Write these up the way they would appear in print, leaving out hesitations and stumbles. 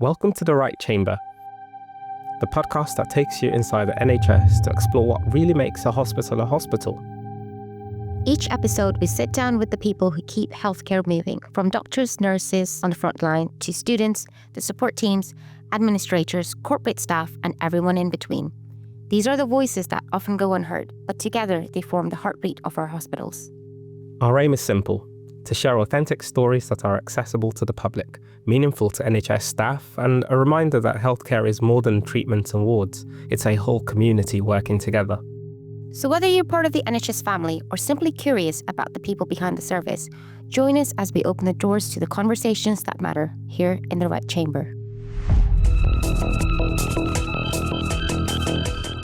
Welcome to The Right Chamber, the podcast that takes you inside the NHS to explore what really makes a hospital a hospital. Each episode, we sit down with the people who keep healthcare moving, from doctors, nurses on the front line, to students, the support teams, administrators, corporate staff, and everyone in between. These are the voices that often go unheard, but together they form the heartbeat of our hospitals. Our aim is simple: to share authentic stories that are accessible to the public, meaningful to NHS staff, and a reminder that healthcare is more than treatments and wards. It's a whole community working together. So whether you're part of the NHS family or simply curious about the people behind the service, join us as we open the doors to the conversations that matter here in the Right Chamber.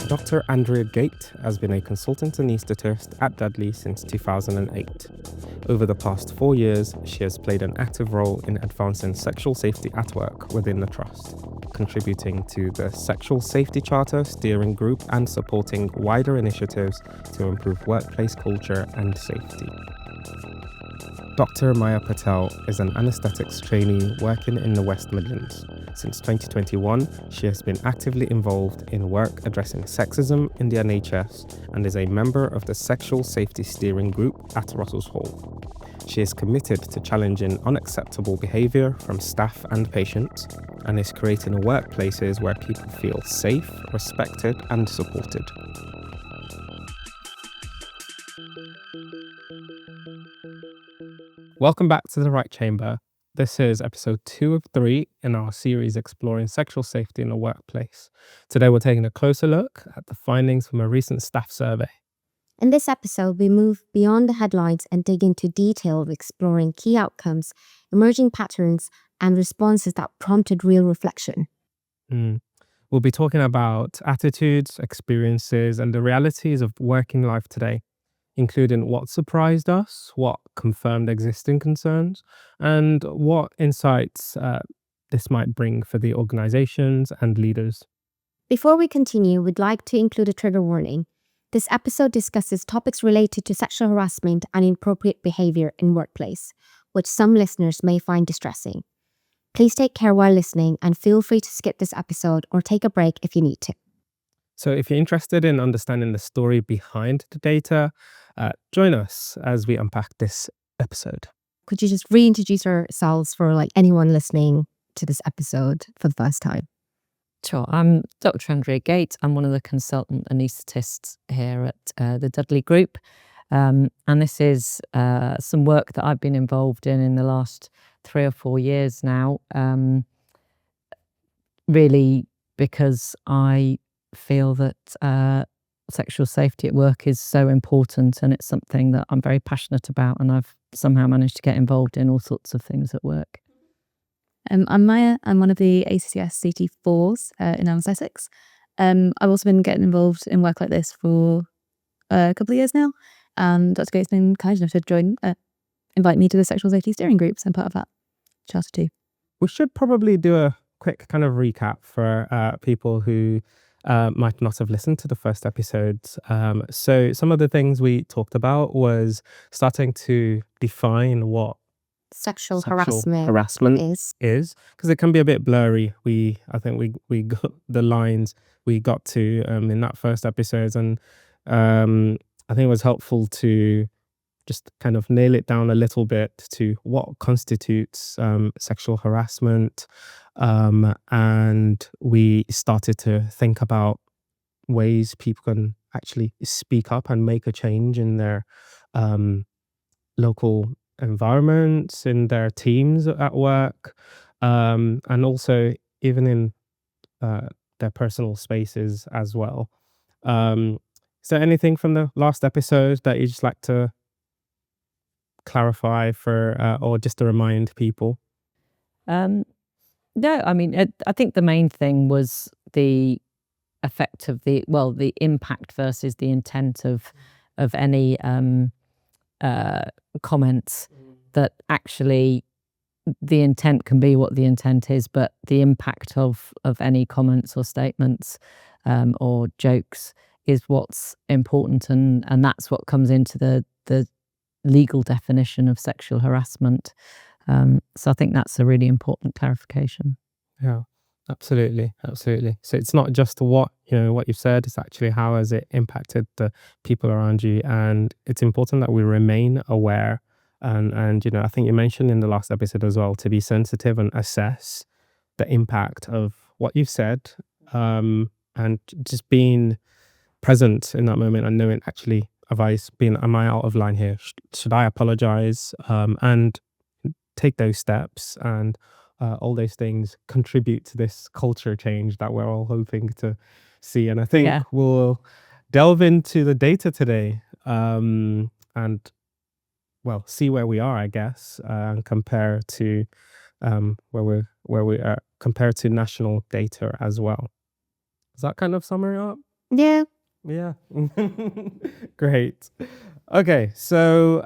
Dr. Andrea Gait has been a consultant anaesthetist at Dudley since 2008. Over the past 4 years, she has played an active role in advancing sexual safety at work within the Trust, contributing to the Sexual Safety Charter steering group and supporting wider initiatives to improve workplace culture and safety. Dr. Patel is an anaesthetics trainee working in the West Midlands. Since 2021, she has been actively involved in work addressing sexism in the NHS and is a member of the Sexual Safety Steering Group at Russell's Hall. She is committed to challenging unacceptable behaviour from staff and patients and is creating workplaces where people feel safe, respected and supported. Welcome back to The Right Chamber. This is episode 2 of 3 in our series exploring sexual safety in the workplace. Today we're taking a closer look at the findings from a recent staff survey. In this episode, we move beyond the headlines and dig into detail, exploring key outcomes, emerging patterns, and responses that prompted real reflection. We'll be talking about attitudes, experiences, and the realities of working life today, including what surprised us, what confirmed existing concerns, and what insights this might bring for the organisations and leaders. Before we continue, we'd like to include a trigger warning. This episode discusses topics related to sexual harassment and inappropriate behaviour in workplace, which some listeners may find distressing. Please take care while listening and feel free to skip this episode or take a break if you need to. So if you're interested in understanding the story behind the data, join us as we unpack this episode. Could you just reintroduce ourselves for anyone listening to this episode for the first time? Sure. I'm Dr. Andrea Gait. I'm one of the consultant anaesthetists here at the Dudley Group. And this is some work that I've been involved in the last 3 or 4 years now, really because I feel that sexual safety at work is so important, and it's something that I'm very passionate about, and I've somehow managed to get involved in all sorts of things at work. I'm Maya. I'm one of the ACCS CT4s in anaesthetics. I've also been getting involved in work like this for a couple of years now, and Dr. Gate's been kind enough to invite me to the sexual safety steering group, so I'm part of that charter too. We should probably do a quick kind of recap for people who might not have listened to the first episode. So some of the things we talked about was starting to define what Sexual harassment is, because it can be a bit blurry. I think we got the lines we got to in that first episode, and I think it was helpful to just kind of nail it down a little bit to what constitutes sexual harassment, and we started to think about ways people can actually speak up and make a change in their local environments, in their teams at work, and also even in their personal spaces as well. Is there anything from the last episode that you just like to clarify for or just to remind people? No, I mean, I think the main thing was the effect of the impact versus the intent of any comments, that actually the intent can be what the intent is, but the impact of any comments or statements or jokes is what's important, and that's what comes into the legal definition of sexual harassment. So I think that's a really important clarification. Yeah, absolutely, absolutely. So it's not just what you've said, it's actually how has it impacted the people around you. And it's important that we remain aware. And I think you mentioned in the last episode as well to be sensitive and assess the impact of what you've said. And just being present in that moment and knowing, actually, am I out of line here? Should I apologize? And take those steps, and all those things contribute to this culture change that we're all hoping to see. And I think Yeah. we'll delve into the data today, and well, see where we are, I guess, and compare to where we are compared to national data as well. Does that kind of summary up? Yeah. Yeah. Great. Okay, so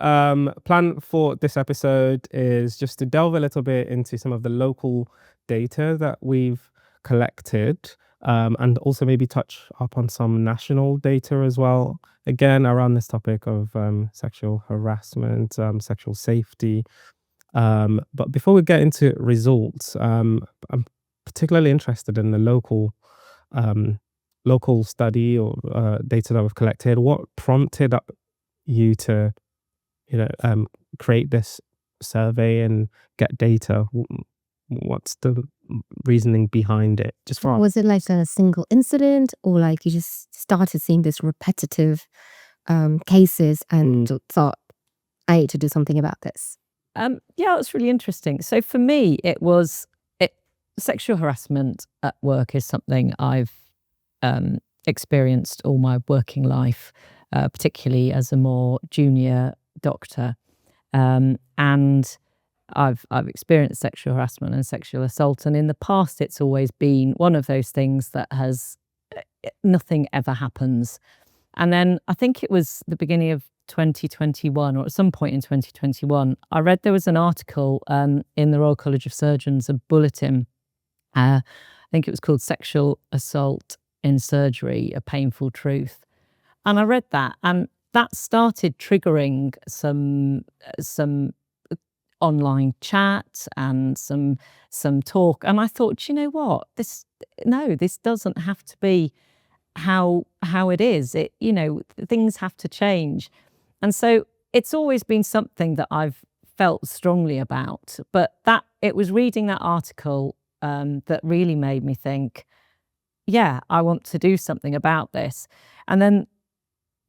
plan for this episode is just to delve a little bit into some of the local data that we've collected, and also maybe touch upon some national data as well. Again, around this topic of sexual harassment, sexual safety. But before we get into results, I'm particularly interested in the um, local study or data that we've collected. What prompted you to, create this survey and get data? What's the reasoning behind it? Just for Was it like a single incident, or like you just started seeing this repetitive cases and thought, I need to do something about this? Yeah, it's really interesting. So for me, sexual harassment at work is something I've experienced all my working life, particularly as a more junior doctor. And I've experienced sexual harassment and sexual assault, and in the past, it's always been one of those things that has nothing ever happens. And then I think it was the beginning of 2021, or at some point in 2021, I read there was an article in the Royal College of Surgeons, a bulletin. I think it was called "Sexual Assault in Surgery: A Painful Truth," and I read that, and that started triggering some online chat and some talk. And I thought, "Do you know what? This doesn't have to be how it is. Things have to change." And so it's always been something that I've felt strongly about. But that it was reading that article that really made me think, yeah, I want to do something about this. And then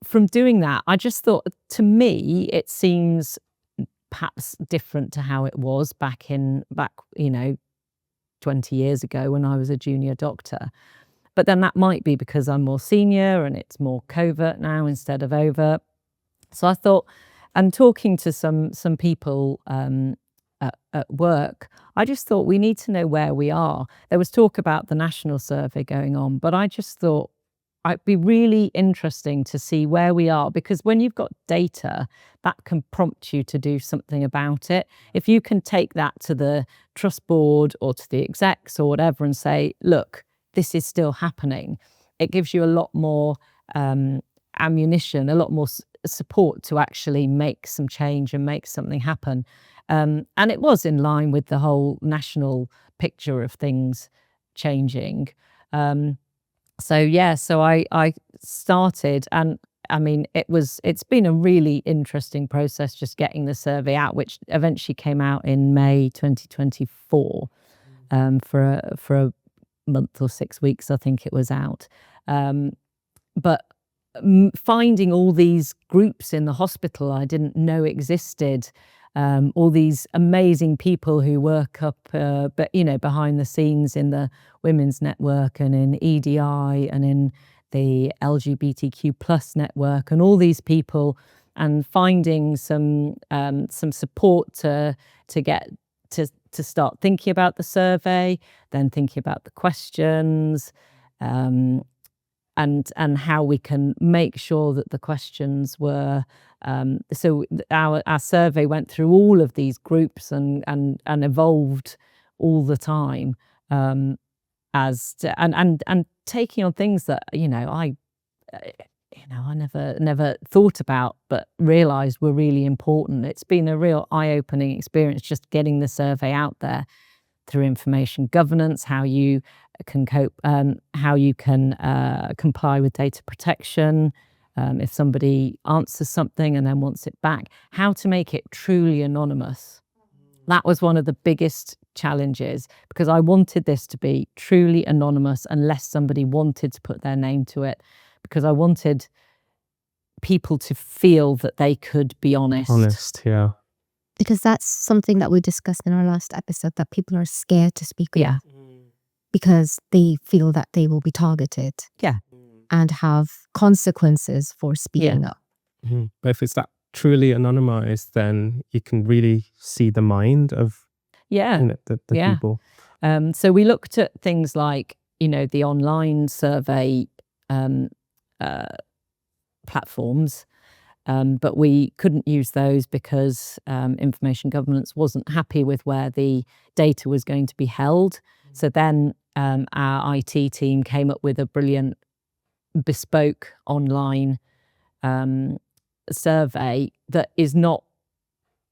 from doing that, I just thought, to me, it seems perhaps different to how it was back 20 years ago when I was a junior doctor. But then that might be because I'm more senior and it's more covert now instead of overt. So I thought, and talking to some people at work, I just thought we need to know where we are. There was talk about the national survey going on, but I just thought it'd be really interesting to see where we are, because when you've got data, that can prompt you to do something about it. If you can take that to the trust board or to the execs or whatever and say, look, this is still happening, it gives you a lot more ammunition, a lot more support to actually make some change and make something happen. And it was in line with the whole national picture of things changing. So I started, and I mean, it's been a really interesting process just getting the survey out, which eventually came out in May 2024, for a month or 6 weeks, I think it was out. But finding all these groups in the hospital I didn't know existed, all these amazing people who work up, but behind the scenes in the women's network and in EDI and in the LGBTQ plus network, and all these people, and finding some support to get to start thinking about the survey, then thinking about the questions, and how we can make sure that the questions were. So our survey went through all of these groups and evolved all the time, and taking on things that I never thought about, but realised were really important. It's been a real eye-opening experience just getting the survey out there. through information governance, how you can cope, how you can comply with data protection, if somebody answers something and then wants it back, how to make it truly anonymous. That was one of the biggest challenges, because I wanted this to be truly anonymous unless somebody wanted to put their name to it, because I wanted people to feel that they could be honest. Honest, yeah. Because that's something that we discussed in our last episode, that people are scared to speak up. Yeah. Because they feel that they will be targeted. Yeah. And have consequences for speaking up. But if it's that truly anonymized, then you can really see the mind of the people. So we looked at things like, the online survey platforms, but we couldn't use those because information governance wasn't happy with where the data was going to be held. So then our IT team came up with a brilliant bespoke online survey that is not,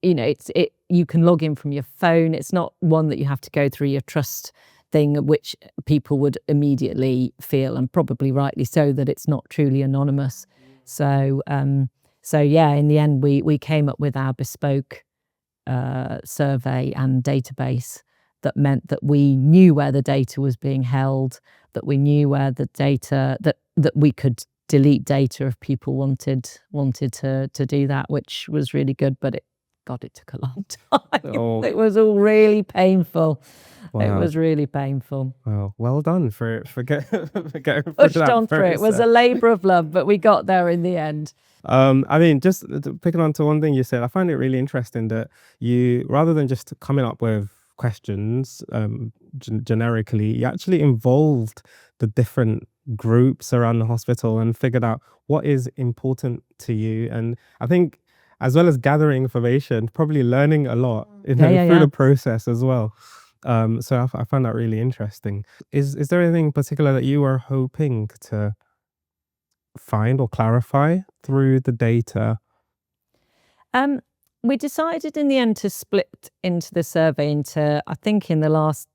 you can log in from your phone. It's not one that you have to go through your trust thing, which people would immediately feel, and probably rightly so, that it's not truly anonymous. So yeah, in the end we came up with our bespoke survey and database that meant that we knew where the data was being held, that we knew where the data, that we could delete data if people wanted to do that, which was really good. But it took a long time. Oh. It was all really painful. Wow. It was really painful. Wow, well done for getting Pushed on through. It was a labour of love, but we got there in the end. I mean, just picking on to one thing you said, I find it really interesting that you, rather than just coming up with questions generically, you actually involved the different groups around the hospital and figured out what is important to you. And I think, as well as gathering information, probably learning a lot through the process as well. So I found that really interesting. Is there anything particular that you were hoping to find or clarify through the data? We decided in the end to split into the survey into, I think, in the last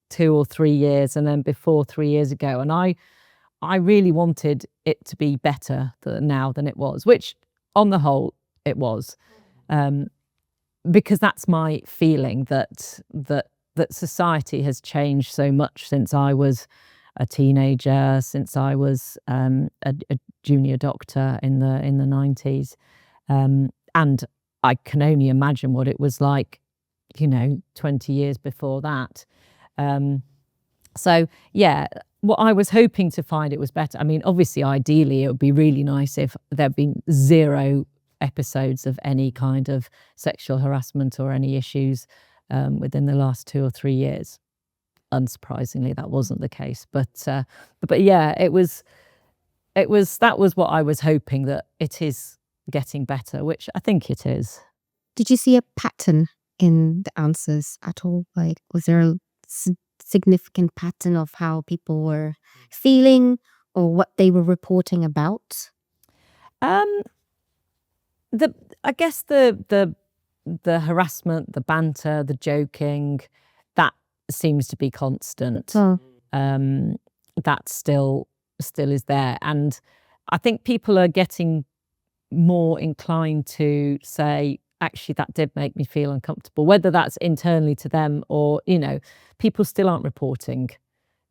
2 or 3 years, and then before 3 years ago. And I really wanted it to be better now than it was, which on the whole it was, because that's my feeling that society has changed so much since I was a teenager, since I was a junior doctor in the 90s, and I can only imagine what it was like, 20 years before that. So yeah, what I was hoping to find, it was better. I mean, obviously, ideally, it would be really nice if there'd been 0 episodes of any kind of sexual harassment or any issues within the last 2 or 3 years. Unsurprisingly, that wasn't the case. But yeah, that was what I was hoping, that it is getting better, which I think it is. Did you see a pattern in the answers at all? Like, was there a significant pattern of how people were feeling or what they were reporting about? I guess the harassment, the banter, the joking, that seems to be constant. Oh. That still is there, and I think people are getting more inclined to say, actually, that did make me feel uncomfortable, whether that's internally to them or, people still aren't reporting,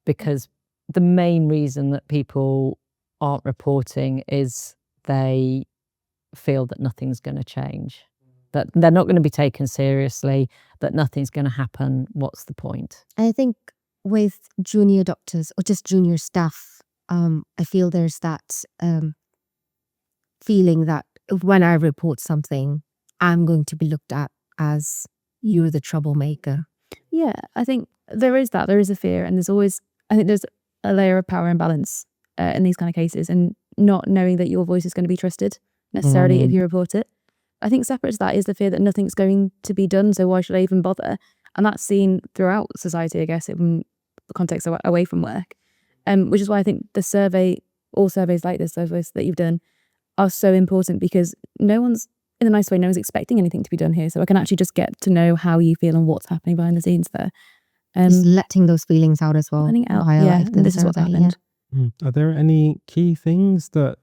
because the main reason that people aren't reporting is they feel that nothing's going to change, that they're not going to be taken seriously, that nothing's going to happen. What's the point? I think with junior doctors or just junior staff, I feel there's that feeling that when I report something, I'm going to be looked at as you're the troublemaker. Yeah, I think there is a fear, and I think there's a layer of power imbalance in these kind of cases, and not knowing that your voice is going to be trusted necessarily if you report it. I think separate to that is the fear that nothing's going to be done, so why should I even bother? And that's seen throughout society, I guess, in the context away from work. Which is why I think all surveys like this, surveys that you've done, are so important, because no one's expecting anything to be done here. So I can actually just get to know how you feel and what's happening behind the scenes there. Just letting those feelings out as well. Finding out, via, yeah, like, and the this is what's survey, happened. Are there any key things that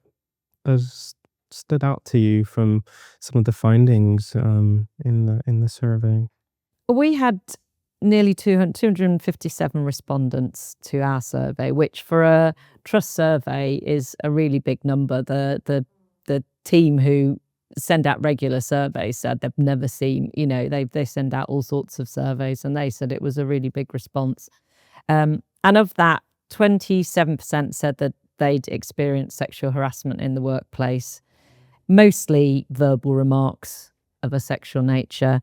has stood out to you from some of the findings in the survey? We had nearly 257 respondents to our survey, which for a trust survey is a really big number. The team who send out regular surveys said they've never seen, they send out all sorts of surveys, and they said it was a really big response. And of that, 27% said that they'd experienced sexual harassment in the workplace, mostly verbal remarks of a sexual nature.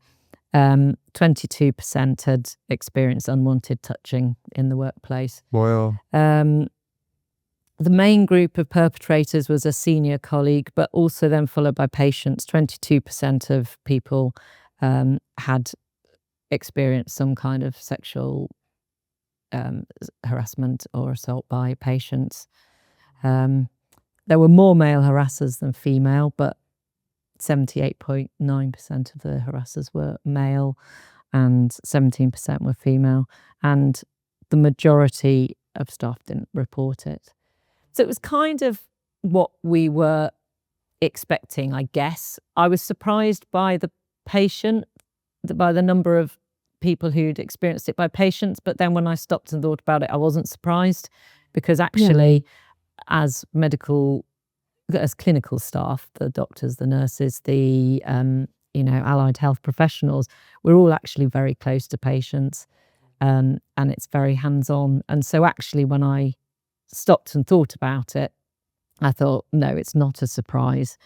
22% had experienced unwanted touching in the workplace. Wow. The main group of perpetrators was a senior colleague, but also then followed by patients. 22% of people had experienced some kind of sexual harassment or assault by patients. There were more male harassers than female, but 78.9% of the harassers were male and 17% were female. And the majority of staff didn't report it. So it was kind of what we were expecting, I guess. I was surprised by the by the number of people who'd experienced it by patients. But then when I stopped and thought about it, I wasn't surprised, because actually, as clinical staff, the doctors, the nurses, the allied health professionals, we're all actually very close to patients, and it's very hands-on. And so actually, when I stopped and thought about it, I thought, no, it's not a surprise.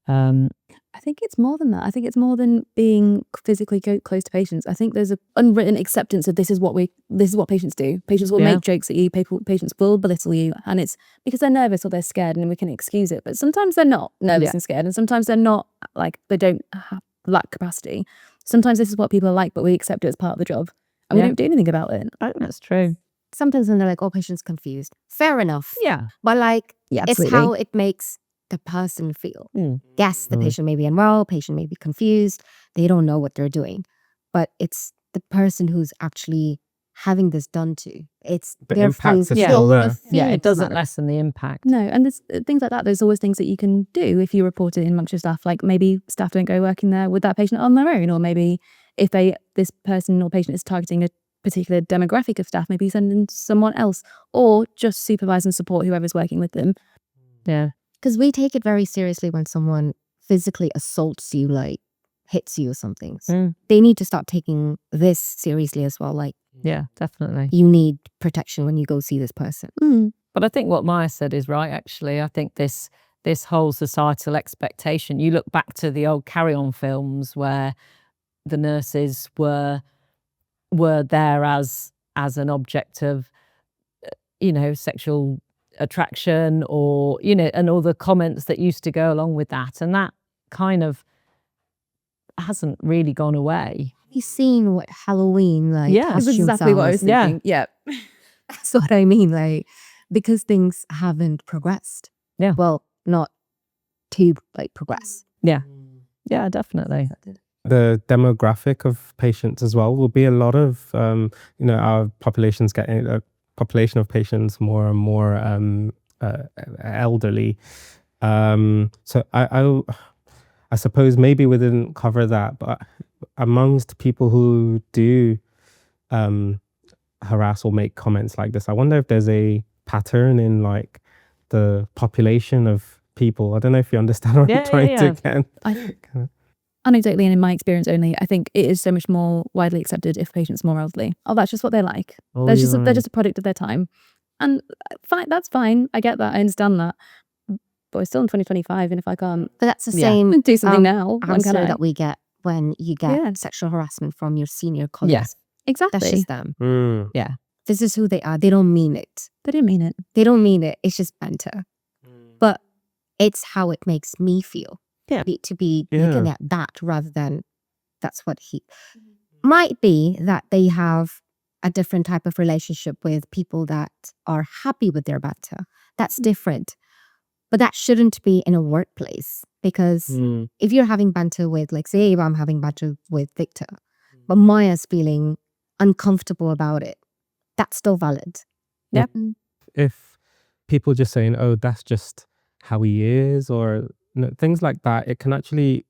I think it's more than that. I think it's more than being physically close to patients. I think there's an unwritten acceptance of this is what patients do. Patients will make jokes at you. Patients will belittle you, and it's because they're nervous or they're scared, and we can excuse it. But sometimes they're not nervous and scared, and sometimes they're not, like, they don't lack capacity. Sometimes this is what people are like, but we accept it as part of the job, and we don't do anything about it. I think that's true. Sometimes when they're like, oh, patient's confused. Fair enough. Yeah. But like, Yeah, it's absolutely. how it makes the person feel. Yes, the patient may be unwell, patient may be confused, they don't know what they're doing. But it's the person who's actually having this done to. It's The their impacts are feel still there. of Yeah, it feelings doesn't matter. lessen the impact. No, and there's things like that. There's always things that you can do if you report it in amongst your staff. Like maybe staff don't go working there with that patient on their own, or maybe if this person or patient is targeting a particular demographic of staff, maybe send in someone else, or just supervise and support whoever's working with them. Yeah. Because we take it very seriously when someone physically assaults you, like hits you or something. So they need to start taking this seriously as well. Like, Yeah, definitely. you need protection when you go see this person. But I think what Maya said is right, actually. I think this whole societal expectation, you look back to the old Carry On films where the nurses were there as an object of, sexual attraction, or, and all the comments that used to go along with that. And that kind of hasn't really gone away. Have you seen what Halloween, like, Yeah, That's costumes exactly what I are? was thinking. Yeah. That's what I mean. Like, because things haven't progressed. Yeah. Well, not to progress. Yeah. Yeah, definitely. The demographic of patients as well will be a lot of our population's getting a population of patients more and more elderly. So I suppose maybe we didn't cover that, but amongst people who do harass or make comments like this, I wonder if there's a pattern in like the population of people. I don't know if you understand what I'm trying to get. Anecdotally and in my experience only, I think it is so much more widely accepted if patients are more elderly. Oh, that's just what they like. They're just a product of their time. And fine, that's fine. I get that. I understand that. But we're still in 2025, and if I can't But that's the same do something now, when answer can I? that we get when you get sexual harassment from your senior colleagues. Yeah. Exactly. That's just them. Yeah. This is who they are. They don't mean it. They didn't mean it. They don't mean it. It's just banter. But it's how it makes me feel. Yeah. To be looking at that rather than that's what he might be, that they have a different type of relationship with people that are happy with their banter. That's different. But that shouldn't be in a workplace, because if you're having banter with, like, say I'm having banter with Victor, but Maya's feeling uncomfortable about it, that's still valid. Yeah. If people just saying, "Oh, that's just how he is," or things like that, it can actually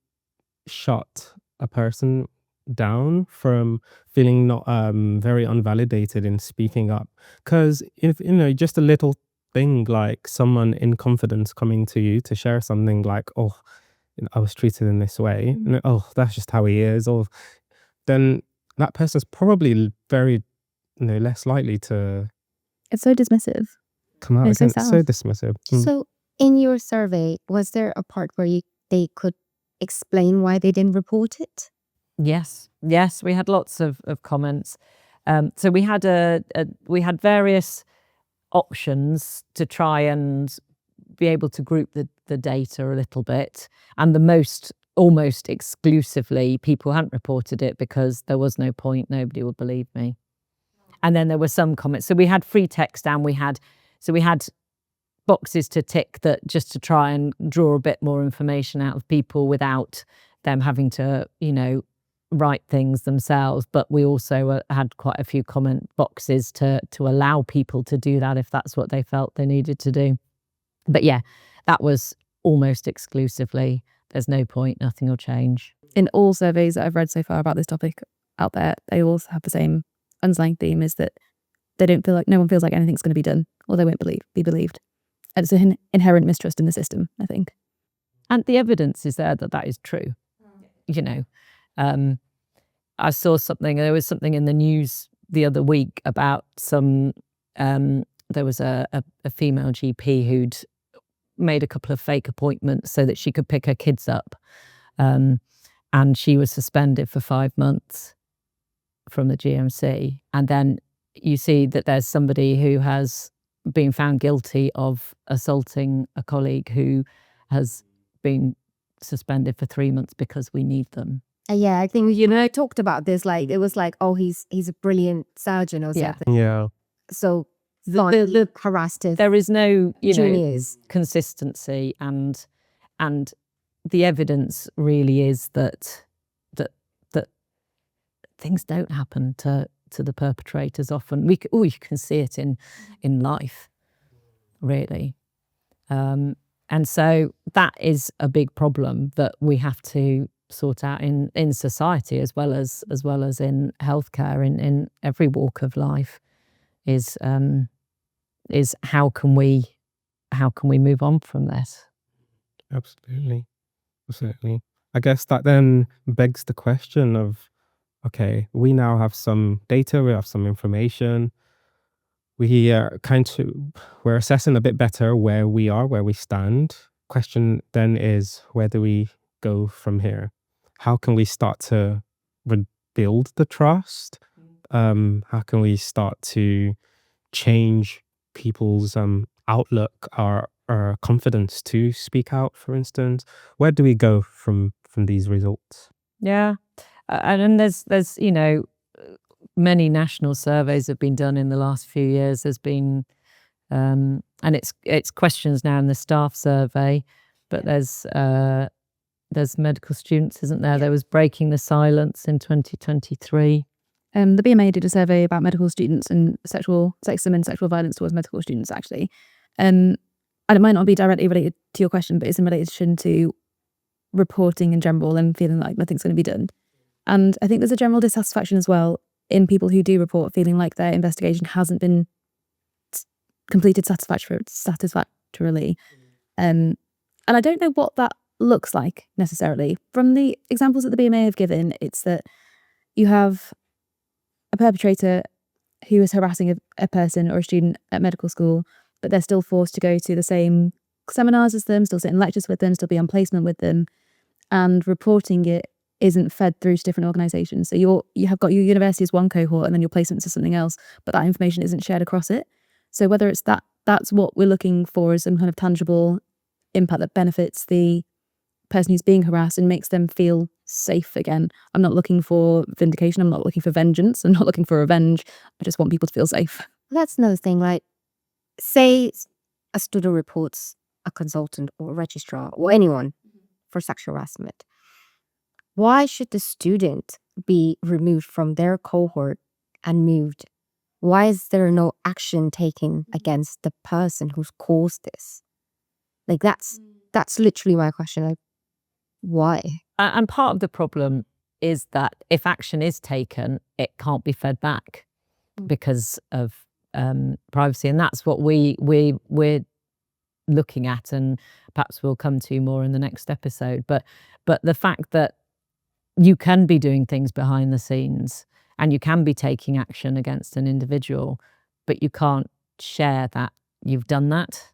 shut a person down from feeling not very unvalidated in speaking up. Because if just a little thing like someone in confidence coming to you to share something like, "Oh, I was treated in this way," and, "Oh, that's just how he is," or then that person's probably very less likely to It's so dismissive. come out It's so against. So sad. dismissive. So in your survey, was there a part where they could explain why they didn't report it? Yes, we had lots of comments. So we had we had various options to try and be able to group the data a little bit, and the most almost exclusively people hadn't reported it because there was no point, nobody would believe me. And then there were some comments. So we had free text and we had boxes to tick that just to try and draw a bit more information out of people without them having to, write things themselves. But we also had quite a few comment boxes to allow people to do that if that's what they felt they needed to do. But yeah, that was almost exclusively, there's no point, nothing will change. In all surveys that I've read so far about this topic out there, they all have the same underlying theme, is that they don't feel like, no one feels like anything's going to be done, or they won't be believed. And it's an inherent mistrust in the system, I think. And the evidence is there that is true. I saw there was something in the news the other week about there was a female GP who'd made a couple of fake appointments so that she could pick her kids up. And she was suspended for 5 months from the GMC. And then you see that there's somebody who has been found guilty of assaulting a colleague who has been suspended for 3 months because we need them. Yeah, I think I talked about this. Like it was like, oh, he's a brilliant surgeon or something. Yeah. So the harassed his there is no juniors. Consistency, and the evidence really is that things don't happen to the perpetrators often. You can see it in life, really. And so that is a big problem that we have to sort out in society as well as in healthcare, in every walk of life, is how can we move on from this? Absolutely. I guess that then begs the question of, okay, we now have some data, we have some information. We're assessing a bit better where we are, where we stand. Question then is, where do we go from here? How can we start to rebuild the trust? How can we start to change people's outlook, our confidence to speak out, for instance? Where do we go from these results? Yeah. And then there's many national surveys have been done in the last few years. There's been and it's questions now in the staff survey, but there's medical students, isn't there? There was Breaking the Silence in 2023. The BMA did a survey about medical students and sexism and sexual violence towards medical students, actually. And it might not be directly related to your question, but it's in relation to reporting in general and feeling like nothing's going to be done. And I think there's a general dissatisfaction as well in people who do report, feeling like their investigation hasn't been completed satisfactorily. And I don't know what that looks like necessarily. From the examples that the BMA have given, it's that you have a perpetrator who is harassing a person or a student at medical school, but they're still forced to go to the same seminars as them, still sit in lectures with them, still be on placement with them, and reporting it isn't fed through to different organisations. So you have got your university as one cohort and then your placements as something else, but that information isn't shared across it. So whether it's that's what we're looking for, is some kind of tangible impact that benefits the person who's being harassed and makes them feel safe again. I'm not looking for vindication. I'm not looking for vengeance. I'm not looking for revenge. I just want people to feel safe. That's another thing, right? Say a student reports a consultant or a registrar or anyone for sexual harassment. Why should the student be removed from their cohort and moved, why is there no action taken against the person who's caused this? Like that's literally my question. Like, why? And part of the problem is that if action is taken, it can't be fed back because of privacy, and that's what we're looking at, and perhaps we'll come to more in the next episode. But the fact that you can be doing things behind the scenes and you can be taking action against an individual, but you can't share that you've done that.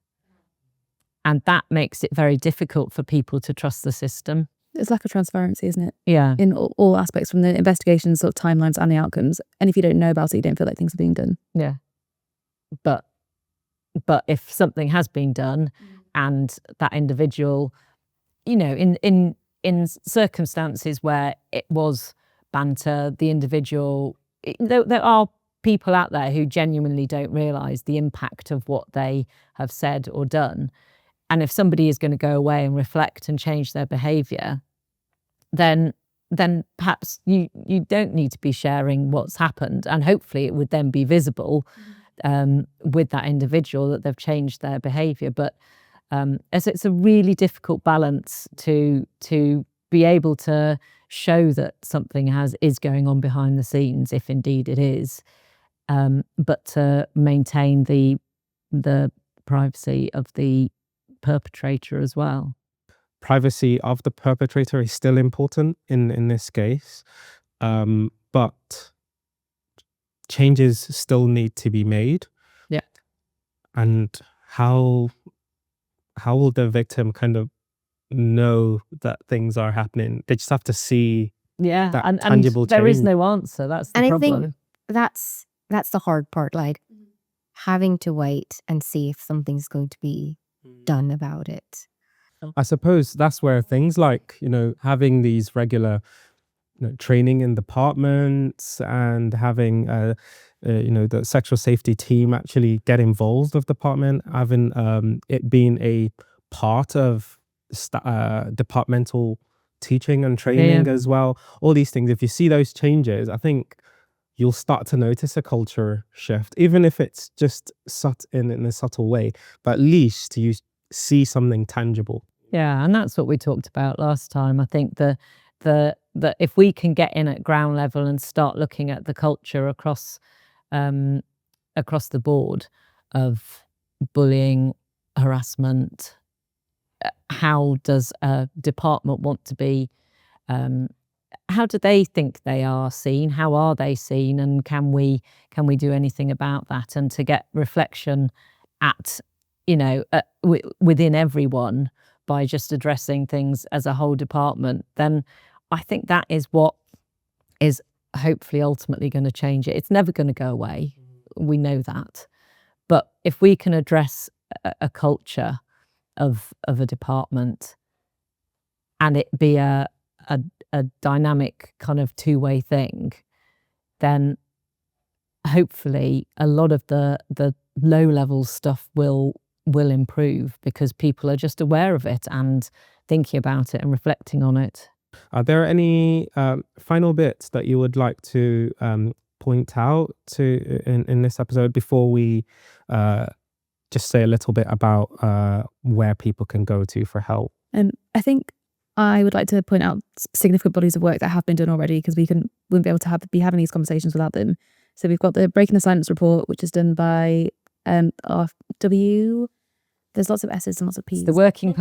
And that makes it very difficult for people to trust the system. It's lack of transparency, isn't it? Yeah. In all aspects, from the investigation sort of timelines and the outcomes. And if you don't know about it, you don't feel like things are being done. Yeah. But if something has been done and that individual, you know, in circumstances where it was banter, the individual, there are people out there who genuinely don't realise the impact of what they have said or done. And if somebody is going to go away and reflect and change their behaviour, then perhaps you don't need to be sharing what's happened, and hopefully it would then be visible with that individual that they've changed their behaviour. But as it's a really difficult balance to be able to show that something is going on behind the scenes, if indeed it is, but to maintain the privacy of the perpetrator as well. Privacy of the perpetrator is still important in this case, but changes still need to be made. Yeah. And how will the victim kind of know that things are happening? They just have to see that and tangible there is change. no answer. That's the And problem. I think that's the hard part, like having to wait and see if something's going to be done about it. I suppose that's where things like, having these regular training in departments and having the sexual safety team actually get involved with department, having it being a part of departmental teaching and training as well. All these things, if you see those changes, I think you'll start to notice a culture shift, even if it's just in a subtle way, but at least you see something tangible. Yeah, and that's what we talked about last time. I think that if we can get in at ground level and start looking at the culture across the board of bullying, harassment, how does a department want to be? How do they think they are seen? How are they seen? And can we do anything about that? And to get reflection at within everyone by just addressing things as a whole department, then I think that is what is hopefully ultimately going to change it. It's never going to go away. We know that. But if we can address a culture of a department and it be a dynamic kind of two-way thing, then hopefully a lot of the low-level stuff will improve because people are just aware of it and thinking about it and reflecting on it. Are there any final bits that you would like to point out in this episode before we just say a little bit about where people can go to for help? I think I would like to point out significant bodies of work that have been done already, because we wouldn't be able to be having these conversations without them. So we've got the Breaking the Silence report, which is done by RFW. There's lots of S's and lots of P's. It's the Working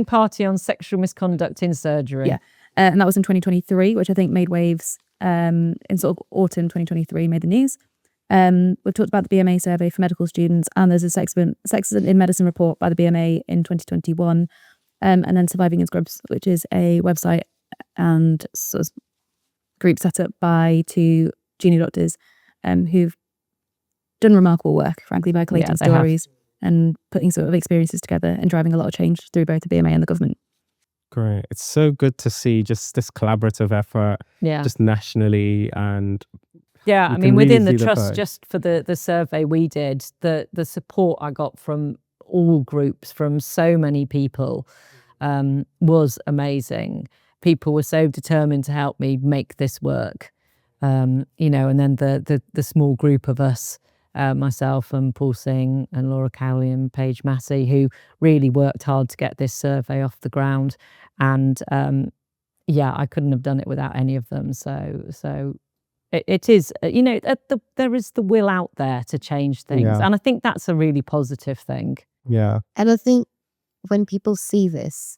Party on Sexual Misconduct in Surgery. Yeah, and that was in 2023, which I think made waves in sort of autumn 2023, made the news. We've talked about the BMA survey for medical students, and there's a Sexism in Medicine report by the BMA in 2021, and then Surviving in Scrubs, which is a website and sort of group set up by two junior doctors who've done remarkable work, frankly, by collating stories and putting sort of experiences together and driving a lot of change through both the BMA and the government. Great. It's so good to see just this collaborative effort, just nationally. And yeah, I mean, within the trust, just for the survey we did, the support I got from all groups, from so many people, was amazing. People were so determined to help me make this work. you know, and then the small group of us, myself and Paul Singh and Laura Cowley and Paige Massey, who really worked hard to get this survey off the ground. And yeah, I couldn't have done it without any of them. So it is, you know, there is the will out there to change things. Yeah. And I think that's a really positive thing. Yeah. And I think when people see this,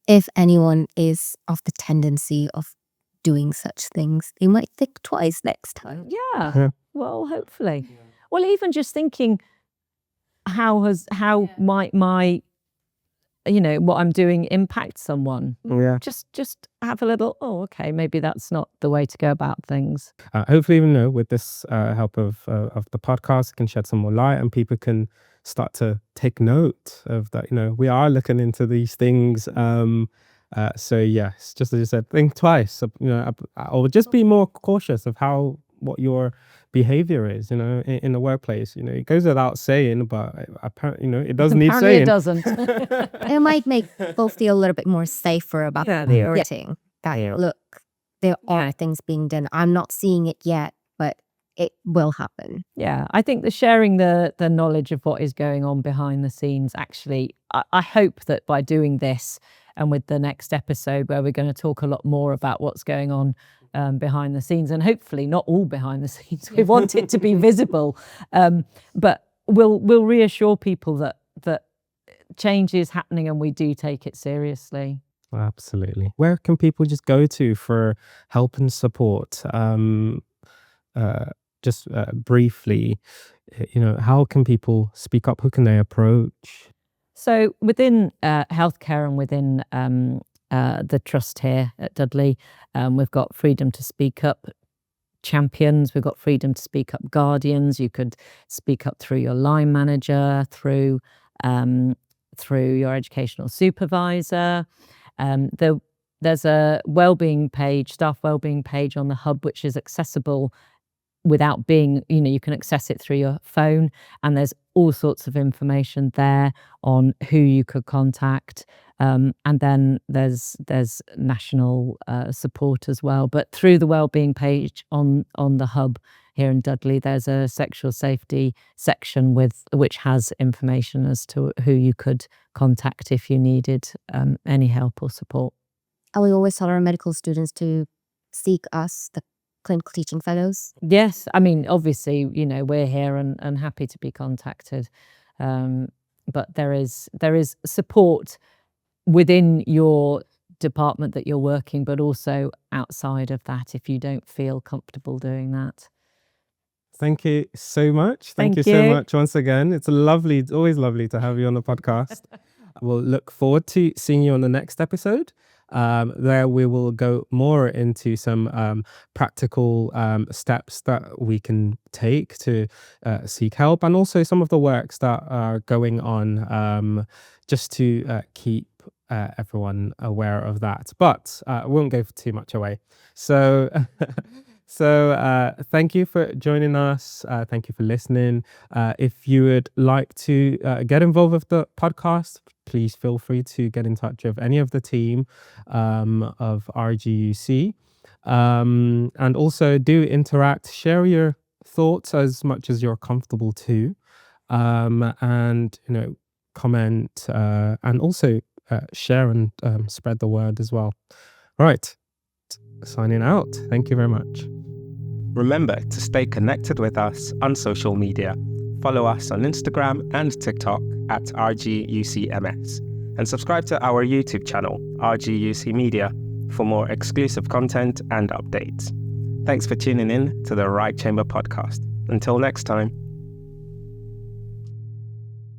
if anyone is of the tendency of doing such things, they might think twice next time. Yeah. Well, hopefully. Well, even just thinking, how might my, you know, what I'm doing impact someone? Yeah. Just have a little, oh, okay, maybe that's not the way to go about things. Hopefully, you know, with this help of the podcast, it can shed some more light and people can start to take note of that. You know, we are looking into these things. So yes, just as you said, think twice. You know, or just be more cautious of what your behavior is. You know, in the workplace. You know, it goes without saying, but apparently, you know, it does need Apparently saying. it doesn't. It might make both feel a little bit more safer about the auditing. That look, there are things being done. I'm not seeing it yet, but it will happen. Yeah, I think the sharing the knowledge of what is going on behind the scenes, actually, I hope that by doing this and with the next episode where we're going to talk a lot more about what's going on behind the scenes, and hopefully not all behind the scenes, we want it to be visible, but we'll reassure people that change is happening and we do take it seriously. Absolutely. Where can people just go to for help and support? Just briefly, you know, how can people speak up? Who can they approach? So within healthcare and within the trust here at Dudley, we've got freedom to speak up champions, we've got freedom to speak up guardians. You could speak up through your line manager, through your educational supervisor. There's a wellbeing page, staff wellbeing page on the hub, which is accessible without being, you know, you can access it through your phone, and there's all sorts of information there on who you could contact. And then there's national support as well. But through the wellbeing page on the hub here in Dudley, there's a sexual safety section which has information as to who you could contact if you needed any help or support. And we always tell our medical students to seek us, the clinical teaching fellows. Yes, I mean, obviously, you know, we're here and happy to be contacted. But there is support within your department that you're working, but also outside of that if you don't feel comfortable doing that. Thank you so much. Thank you so much once again. It's always lovely to have you on the podcast. We'll look forward to seeing you on the next episode. There we will go more into some practical steps that we can take to seek help, and also some of the works that are going on just to keep everyone aware of that. But I won't go too much away. So thank you for joining us. Thank you for listening. If you would like to get involved with the podcast, please feel free to get in touch with any of the team of RGUC. And also do interact, share your thoughts as much as you're comfortable to. And, you know, comment and also share and spread the word as well. All right. Signing out. Thank you very much. Remember to stay connected with us on social media. Follow us on Instagram and TikTok at RGUCMS, and subscribe to our YouTube channel, RGUC Media, for more exclusive content and updates. Thanks for tuning in to the Right Chamber podcast. Until next time.